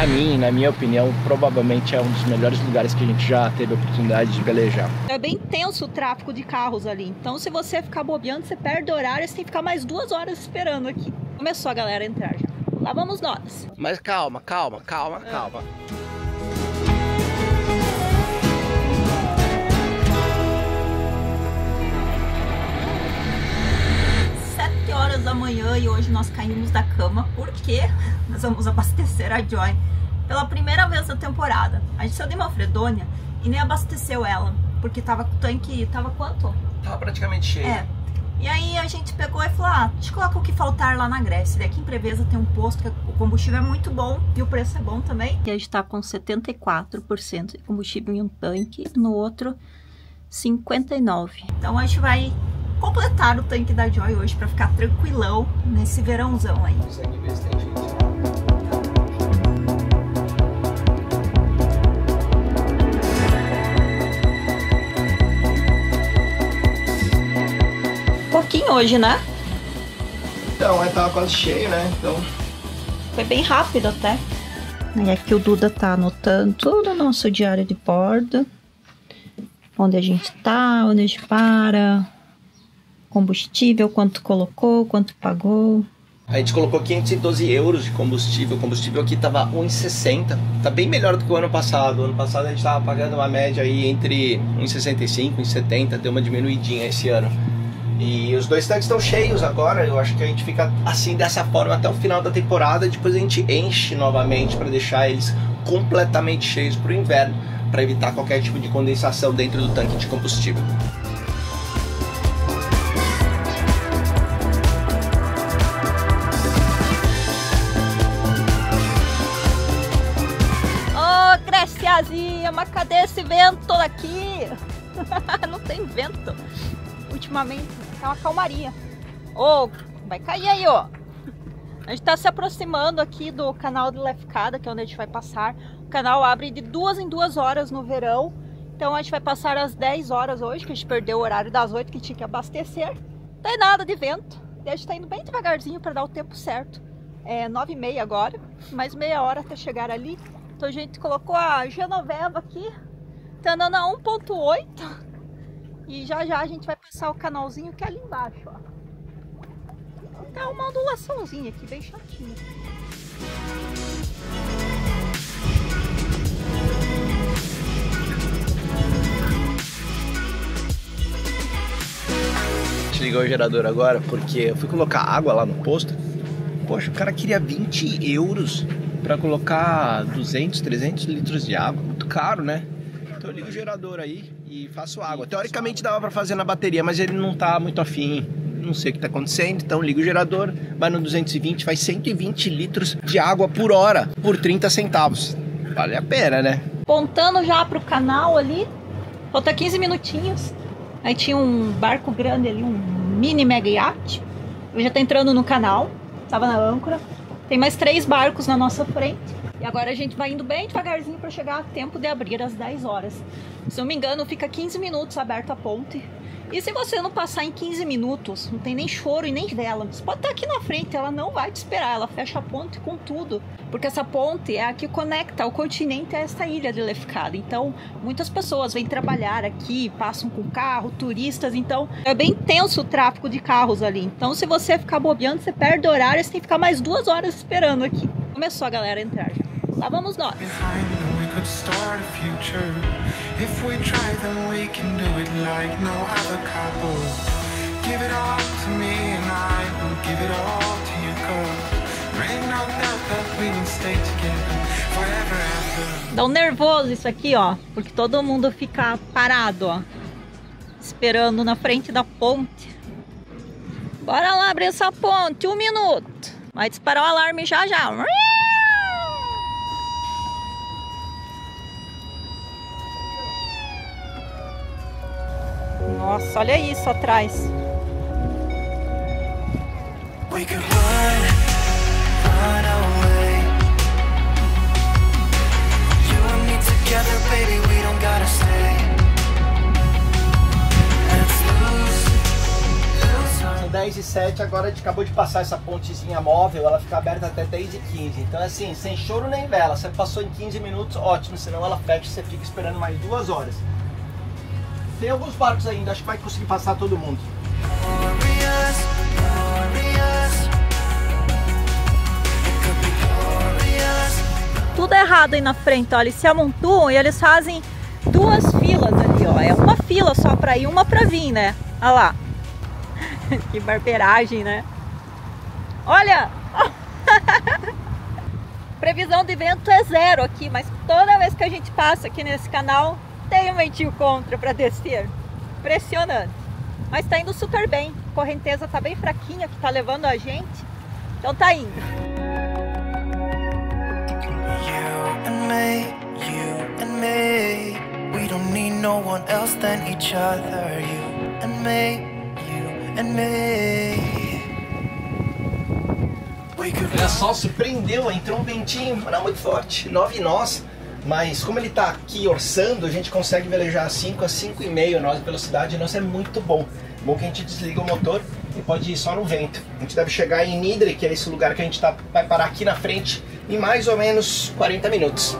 pra mim, na minha opinião, provavelmente é um dos melhores lugares que a gente já teve a oportunidade de velejar. É bem tenso o tráfego de carros ali, então se você ficar bobeando, você perde o horário, você tem que ficar mais 2 horas esperando aqui. Começou a galera a entrar já. Lá vamos nós. Mas calma. 7 horas da manhã e hoje nós caímos da cama porque nós vamos abastecer a Joy pela primeira vez na temporada. A gente saiu de Manfredonia e nem abasteceu ela, porque tava com o tanque, tava quanto? Tava praticamente cheio. É. E aí a gente pegou e falou, deixa eu colocar o que faltar lá na Grécia. Daqui em Preveza tem um posto que o combustível é muito bom e o preço é bom também. E a gente tá com 74% de combustível em um tanque, no outro 59%. Então a gente vai completar o tanque da Joy hoje pra ficar tranquilão nesse verãozão aí. Consegue ver se tem gente. Pouquinho hoje, né? Então, tava quase cheio, né? Então... Foi bem rápido até. E aqui o Duda tá anotando tudo no nosso diário de bordo. Onde a gente tá, onde a gente para, combustível, quanto colocou, quanto pagou. A gente colocou 512 euros de combustível. O combustível aqui tava 1,60. Tá bem melhor do que o ano passado. O ano passado a gente tava pagando uma média aí entre 1,65 e 1,70. Deu uma diminuidinha esse ano. E os dois tanques estão cheios agora. Eu acho que a gente fica assim dessa forma até o final da temporada. Depois a gente enche novamente para deixar eles completamente cheios para o inverno, para evitar qualquer tipo de condensação dentro do tanque de combustível. Ô, Gréciazinha, mas cadê esse vento aqui? Não tem vento. Ultimamente tá uma calmaria. Ô, vai cair aí, ó. A gente tá se aproximando aqui do canal de Lefkada, que é onde a gente vai passar. O canal abre de 2 em 2 horas no verão. Então a gente vai passar às 10 horas hoje, que a gente perdeu o horário das 8 que tinha que abastecer. Não tem nada de vento. E a gente tá indo bem devagarzinho para dar o tempo certo. É 9h30 agora, mais meia hora até chegar ali. Então a gente colocou a Genoveva aqui. Tá andando a 1.8. E já já a gente vai passar o canalzinho que é ali embaixo, ó. Tá uma ondulaçãozinha aqui, bem chatinha. A gente ligou o gerador agora porque eu fui colocar água lá no posto. Poxa, o cara queria 20 euros pra colocar 200, 300 litros de água. Muito caro, né? Então eu ligo o gerador aí e faço água. Teoricamente dava pra fazer na bateria, mas ele não tá muito afim. Não sei o que tá acontecendo. Então liga o gerador, vai no 220, faz 120 litros de água por hora, por 30 centavos. Vale a pena, né? Apontando já pro canal ali. Falta 15 minutinhos. Aí tinha um barco grande ali, um mini mega yacht. Ele já tá entrando no canal. Tava na âncora. Tem mais 3 barcos na nossa frente. E agora a gente vai indo bem devagarzinho para chegar a tempo de abrir às 10 horas. Se não me engano, fica 15 minutos aberta a ponte. E se você não passar em 15 minutos, não tem nem choro e nem vela. Você pode estar aqui na frente, ela não vai te esperar. Ela fecha a ponte com tudo. Porque essa ponte é a que conecta o continente a essa ilha de Lefkada. Então, muitas pessoas vêm trabalhar aqui, passam com carro, turistas. Então, é bem tenso o tráfego de carros ali. Então, se você ficar bobeando, você perde o horário. Você tem que ficar mais 2 horas esperando aqui. Começou a galera a entrar já. Lá vamos nós. Dá um nervoso isso aqui, ó, porque todo mundo fica parado, ó, esperando na frente da ponte. Bora lá abrir essa ponte, 1 minuto. Vai disparar o alarme já já. Nossa, olha isso atrás. We could run away. You and me together, baby, we don't gotta stay. São 10h07, agora a gente acabou de passar essa pontezinha móvel, ela fica aberta até 10h15. Então assim, sem choro nem vela, você passou em 15 minutos, ótimo, senão ela fecha e você fica esperando mais 2 horas. Tem alguns barcos ainda, acho que vai conseguir passar todo mundo. Tudo errado aí na frente, ó, eles se amontoam e eles fazem 2 filas ali, ó. É uma fila só pra ir, uma pra vir, né? Olha lá. Que barbeiragem, né? Olha! Previsão de vento é 0 aqui, mas toda vez que a gente passa aqui nesse canal, tem um ventinho contra pra descer. Impressionante. Mas tá indo super bem. A correnteza tá bem fraquinha, que tá levando a gente. Então tá indo. We don't need no one else than each other. You and me, you and me. Olha só, surpreendeu, entrou um ventinho, não muito forte, 9 nós, mas como ele tá aqui orçando, a gente consegue velejar 5 a 5,5 nós de velocidade, nossa, é muito bom. Bom que a gente desliga o motor e pode ir só no vento. A gente deve chegar em Nidre, que é esse lugar que a gente vai parar aqui na frente, em mais ou menos 40 minutos.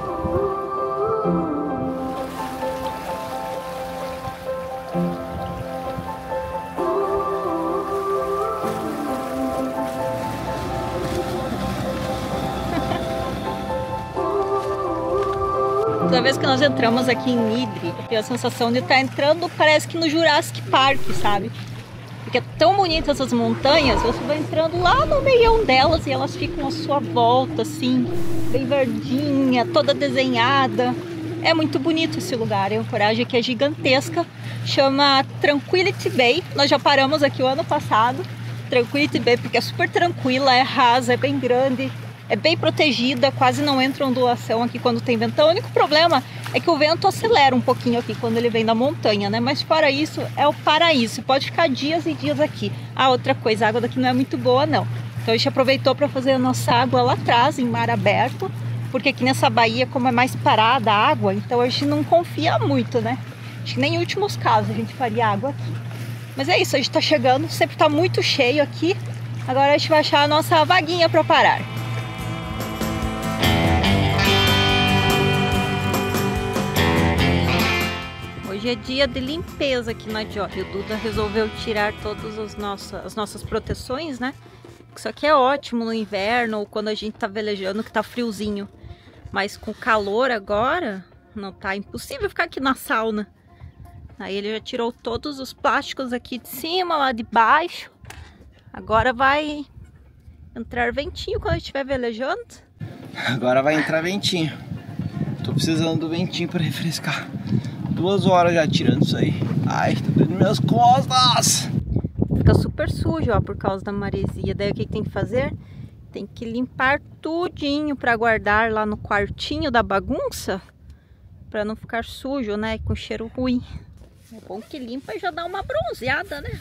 Toda vez que nós entramos aqui em Nidre, eu tenho a sensação de estar entrando, parece que no Jurassic Park, sabe? Porque é tão bonita essas montanhas, você vai entrando lá no meião delas e elas ficam à sua volta, assim, bem verdinha, toda desenhada. É muito bonito esse lugar, a ancoragem aqui é gigantesca, chama Tranquility Bay. Nós já paramos aqui o ano passado, Tranquility Bay, porque é super tranquila, é rasa, é bem grande. É bem protegida, quase não entra ondulação aqui quando tem vento. O único problema é que o vento acelera um pouquinho aqui quando ele vem da montanha, né? Mas fora isso, é o paraíso. Você pode ficar dias e dias aqui. Ah, outra coisa, a água daqui não é muito boa, não. Então a gente aproveitou para fazer a nossa água lá atrás, em mar aberto. Porque aqui nessa baía, como é mais parada a água, então a gente não confia muito, né? Acho que nem em últimos casos a gente faria água aqui. Mas é isso, a gente tá chegando, sempre tá muito cheio aqui. Agora a gente vai achar a nossa vaguinha para parar. Hoje é dia de limpeza aqui na Joy. O Duda resolveu tirar todas as nossas proteções, né? Isso aqui é ótimo no inverno ou quando a gente tá velejando que tá friozinho. Mas com calor agora, não tá impossível ficar aqui na sauna. Aí ele já tirou todos os plásticos aqui de cima, lá de baixo. Agora vai entrar ventinho quando a gente estiver velejando. Agora vai entrar ventinho. Tô precisando do ventinho para refrescar. 2 horas já tirando isso aí. Ai, tá doendo minhas costas. Fica super sujo, ó, por causa da maresia. Daí o que tem que fazer? Tem que limpar tudinho para guardar lá no quartinho da bagunça. Para não ficar sujo, né? Com cheiro ruim. É bom que limpa e já dá uma bronzeada, né?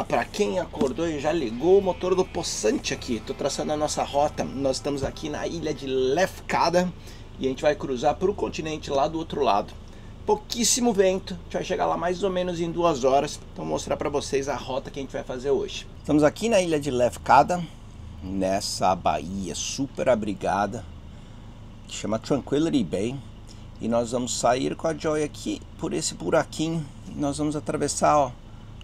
Para quem acordou e já ligou o motor do poçante aqui, tô traçando a nossa rota. Nós estamos aqui na ilha de Lefkada e a gente vai cruzar para o continente lá do outro lado. Pouquíssimo vento, a gente vai chegar lá mais ou menos em 2 horas. Então vou mostrar para vocês a rota que a gente vai fazer hoje. Estamos aqui na ilha de Lefkada, nessa baía super abrigada que chama Tranquility Bay, e nós vamos sair com a Joy aqui por esse buraquinho e nós vamos atravessar, ó,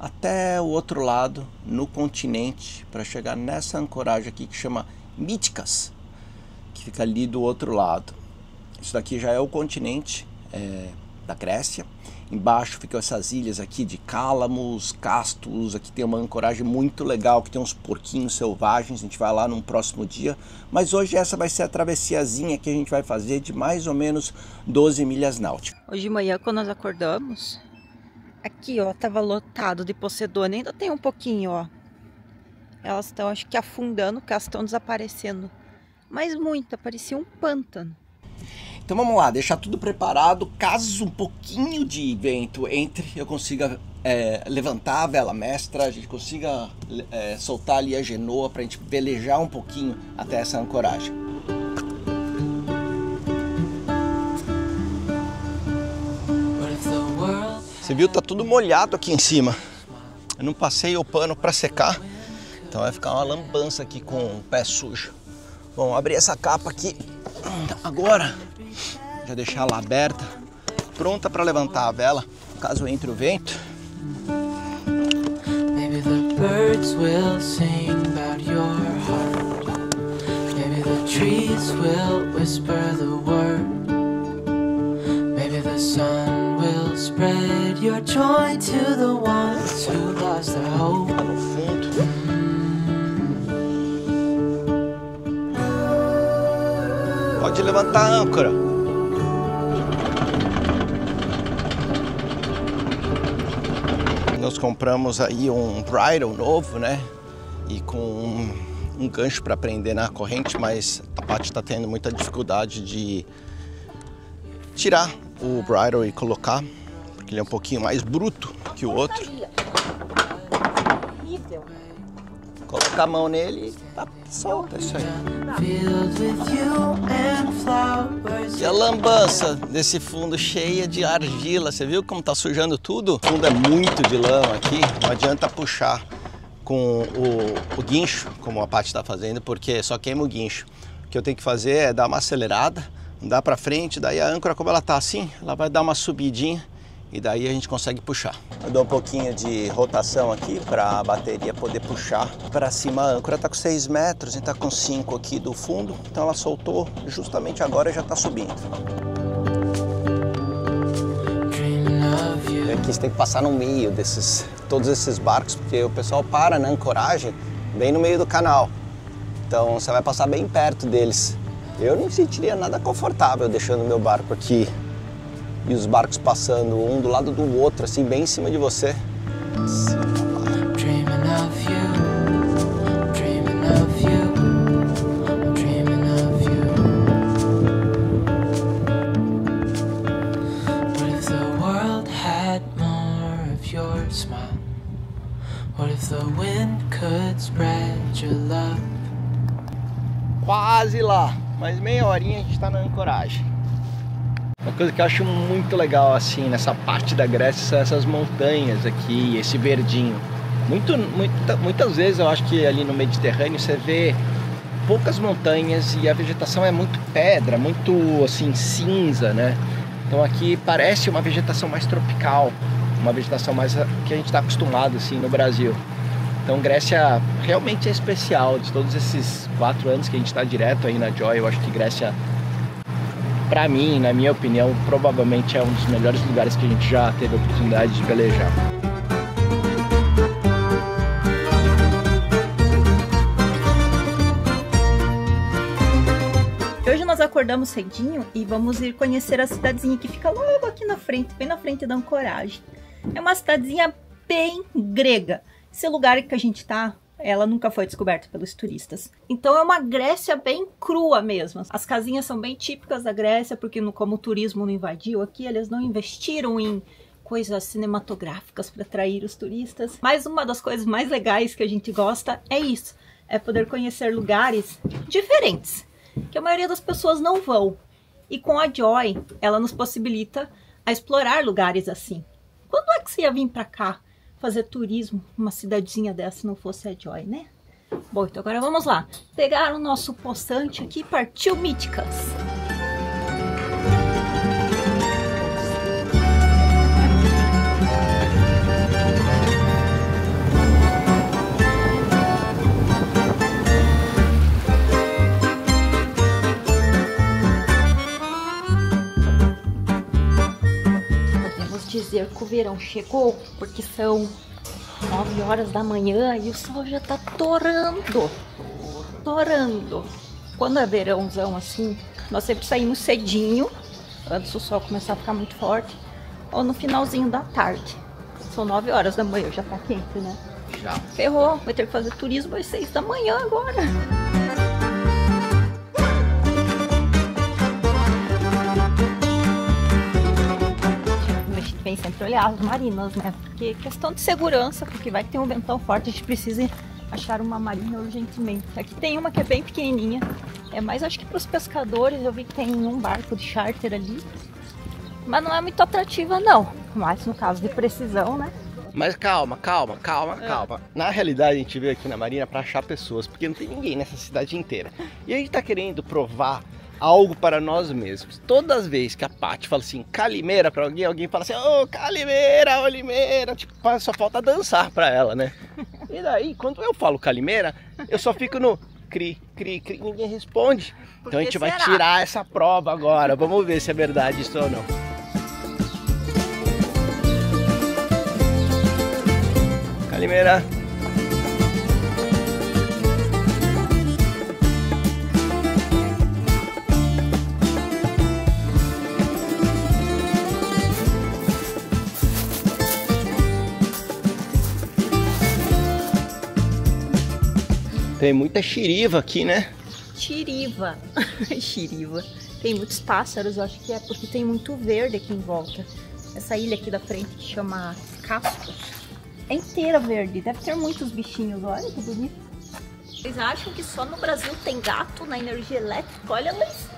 até o outro lado, no continente, para chegar nessa ancoragem aqui que chama Mytikas, que fica ali do outro lado. Isso daqui já é o continente da Grécia. Embaixo ficam essas ilhas aqui de Cálamos, Castos. Aqui tem uma ancoragem muito legal, que tem uns porquinhos selvagens. A gente vai lá num próximo dia. Mas hoje essa vai ser a travessiazinha que a gente vai fazer de mais ou menos 12 milhas náuticas. Hoje de manhã, quando nós acordamos, aqui, ó, tava lotado de Poseidônia. Ainda tem um pouquinho, ó. Elas estão, acho que afundando, porque elas estão desaparecendo. Mas muito, parecia um pântano. Então vamos lá, deixar tudo preparado, caso um pouquinho de vento entre, eu consiga levantar a vela mestra, a gente consiga soltar ali a genoa pra gente velejar um pouquinho até essa ancoragem. Você viu, tá tudo molhado aqui em cima. Eu não passei o pano pra secar, então vai ficar uma lambança aqui com o pé sujo. Bom, abrir essa capa aqui agora, já deixar ela aberta, pronta para levantar a vela, caso entre o vento. Maybe the birds will sing about your heart. Maybe the trees will whisper the word. Maybe the sun will spread your joy to the ones who lost their hope. Lá no fundo. Pode levantar a âncora. Nós compramos aí um bridle novo, né? E com um gancho para prender na corrente, mas a Paty está tendo muita dificuldade de tirar o bridle e colocar, porque ele é um pouquinho mais bruto que o outro. Colocar a mão nele e tá solta, isso aí. E a lambança desse fundo cheia de argila, você viu como tá sujando tudo? O fundo é muito de lama aqui, não adianta puxar com o guincho, como a Paty tá fazendo, porque só queima o guincho. O que eu tenho que fazer é dar uma acelerada, andar pra frente, daí a âncora, como ela tá assim, ela vai dar uma subidinha e daí a gente consegue puxar. Eu dou um pouquinho de rotação aqui para a bateria poder puxar para cima. A âncora está com 6 metros e está com 5 aqui do fundo, então ela soltou justamente agora e já está subindo. E aqui você tem que passar no meio todos esses barcos, porque o pessoal para na ancoragem bem no meio do canal. Então você vai passar bem perto deles. Eu não me sentiria nada confortável deixando meu barco aqui e os barcos passando um do lado do outro, assim, bem em cima de você. Quase lá, mais meia horinha a gente está na ancoragem. Uma coisa que eu acho muito legal assim nessa parte da Grécia são essas montanhas aqui, esse verdinho. Muitas vezes eu acho que ali no Mediterrâneo você vê poucas montanhas e a vegetação é muito pedra, muito assim cinza, né? Então aqui parece uma vegetação mais tropical, uma vegetação mais que a gente está acostumado assim no Brasil. Então Grécia realmente é especial. De todos esses 4 anos que a gente está direto aí na Joy, eu acho que Grécia, pra mim, na minha opinião, provavelmente é um dos melhores lugares que a gente já teve a oportunidade de velejar. Hoje nós acordamos cedinho e vamos ir conhecer a cidadezinha que fica logo aqui na frente, bem na frente da ancoragem. É uma cidadezinha bem grega. Esse lugar que a gente tá, ela nunca foi descoberta pelos turistas. Então é uma Grécia bem crua mesmo. As casinhas são bem típicas da Grécia, porque como o turismo não invadiu aqui, eles não investiram em coisas cinematográficas para atrair os turistas. Mas uma das coisas mais legais que a gente gosta é isso. É poder conhecer lugares diferentes, que a maioria das pessoas não vão. E com a Joy, ela nos possibilita a explorar lugares assim. Quando é que você ia vir para cá fazer turismo numa cidadezinha dessa se não fosse a Joy, né? Bom, então agora vamos lá. Pegar o nosso poçante aqui e partiu Míticas. Dizer que o verão chegou, porque são 9 horas da manhã e o sol já tá torando. Quando é verãozão assim, nós sempre saímos cedinho, antes do sol começar a ficar muito forte, ou no finalzinho da tarde. São 9 horas da manhã, já tá quente, né? Já. Ferrou, vai ter que fazer turismo às 6 da manhã agora. tem sempre olhar as marinas, né? Porque questão de segurança, porque vai que tem um ventão forte, a gente precisa achar uma marina urgentemente. Aqui tem uma que é bem pequenininha, mas acho que para os pescadores eu vi que tem um barco de charter ali, mas não é muito atrativa não, mas no caso de precisão, né? Mas calma. Na realidade a gente veio aqui na marina para achar pessoas, porque não tem ninguém nessa cidade inteira. E a gente tá querendo provar algo para nós mesmos. Todas as vezes que a Paty fala assim, Calimeira pra alguém, alguém fala assim, ô Calimeira, ô Limeira, tipo, só falta dançar pra ela, né? E daí, quando eu falo Calimeira, eu só fico no cri, ninguém responde. Então a gente vai tirar essa prova agora, vamos ver se é verdade isso ou não. Calimeira. Tem muita xiriva aqui, né? Xiriva. Xiriva. Tem muitos pássaros, eu acho que é porque tem muito verde aqui em volta. Essa ilha aqui da frente que chama Cascos é inteira verde. Deve ter muitos bichinhos, olha que bonito. Vocês acham que só no Brasil tem gato na energia elétrica? Olha lá em cima.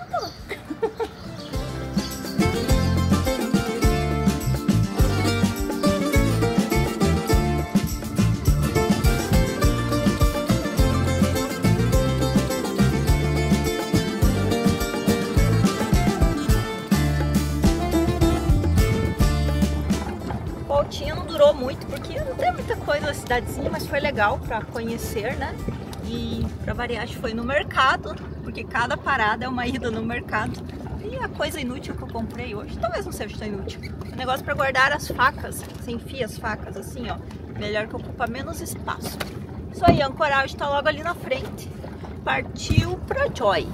Não durou muito porque não tem muita coisa na cidadezinha, mas foi legal para conhecer, né? E para variar, a gente foi no mercado, porque cada parada é uma ida no mercado. E a coisa inútil que eu comprei hoje, talvez não seja tão inútil. O negócio para guardar as facas, você enfia as facas assim, ó, melhor que ocupa menos espaço. Isso aí, a ancoragem tá logo ali na frente. Partiu para Joy.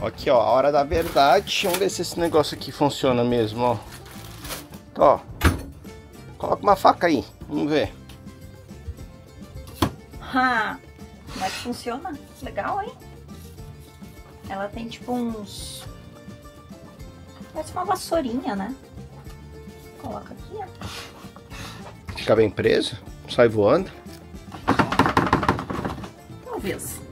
Aqui, ó, a hora da verdade. Vamos ver se esse negócio aqui funciona mesmo, ó. Ó, coloca uma faca aí, vamos ver. Como é que funciona? Legal, hein? Ela tem tipo uns... parece uma vassourinha, né? Coloca aqui, ó. Fica bem preso? Sai voando? Talvez.